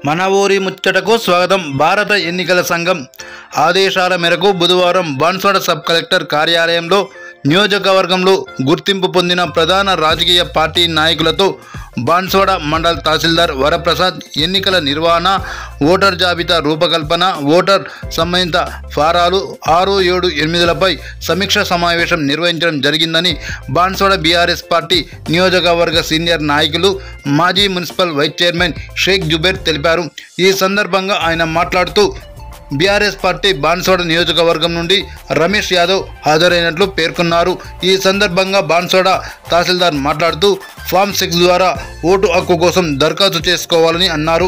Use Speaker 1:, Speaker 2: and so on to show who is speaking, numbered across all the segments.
Speaker 1: మన ఊరి ముచ్చటకు స్వాగతం. భారత ఎన్నికల సంఘం ఆదేశాల మేరకు బుధవారం బాన్స్వాడ సబ్ కలెక్టర్ కార్యాలయంలో నియోజకవర్గంలో గుర్తింపు పొందిన ప్రధాన రాజకీయ పార్టీ నాయకులతో బాన్స్వాడ మండల్ తహసీల్దార్ వరప్రసాద్ ఎన్నికల నిర్వహణ, ఓటర్ జాబితా రూపకల్పన, ఓటర్ సంబంధిత ఫారాలు 6, 7, 8లపై సమీక్ష సమావేశం నిర్వహించడం జరిగిందని బాన్స్వాడ బీఆర్ఎస్ పార్టీ నియోజకవర్గ సీనియర్ నాయకులు, మాజీ municipal vice chairman Sheikh Zubair తెలిపారు. ఈ సందర్భంగా ఆయన మాట్లాడుతూ బీఆర్ఎస్ పార్టీ బాన్స్వాడ నియోజకవర్గం నుండి రమేష్ యాదవ్ హాజరైనట్లు పేర్కొన్నారు. ఈ సందర్భంగా బాన్స్వాడ తహసీల్దార్ మాట్లాడుతూ ఫామ్ 6 ద్వారా ఓటు హక్కు కోసం దరఖాస్తు చేసుకోవాలని అన్నారు.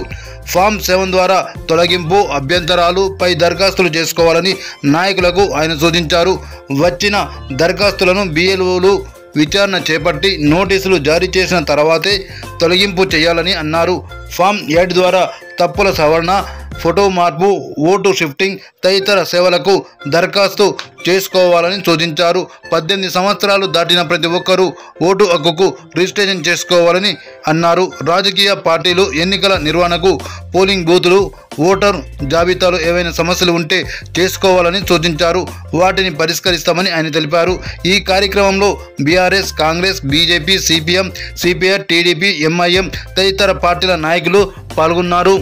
Speaker 1: ఫామ్ 7 ద్వారా తొలగింపు, అభ్యంతరాలు పై దరఖాస్తులు చేసుకోవాలని నాయకులకు ఆయన సూచించారు. వచ్చిన దరఖాస్తులను BLOలు విచారణ చేపట్టి నోటీసులు జారీ చేసిన తర్వాతే తొలగింపు చేయాలని అన్నారు. ఫామ్ 8 ద్వారా తప్పుల సవరణ, ఫోటో మార్పు, ఓటు షిఫ్టింగ్ తదితర సేవలకు దరఖాస్తు చేసుకోవాలని సూచించారు. 18 సంవత్సరాలు దాటిన ప్రతి ఒక్కరూ ఓటు హక్కుకు రిజిస్ట్రేషన్ చేసుకోవాలని అన్నారు. రాజకీయ పార్టీలు ఎన్నికల నిర్వహణకు పోలింగ్ బూతులు, ఓటర్ జాబితాలో ఏవైనా సమస్యలు ఉంటే చేసుకోవాలని సూచించారు. వాటిని పరిష్కరిస్తామని ఆయన తెలిపారు. ఈ కార్యక్రమంలో BRS, Congress, BJP, CPM, CPI, TDP, MIM తదితర పార్టీల నాయకులు పాల్గొన్నారు.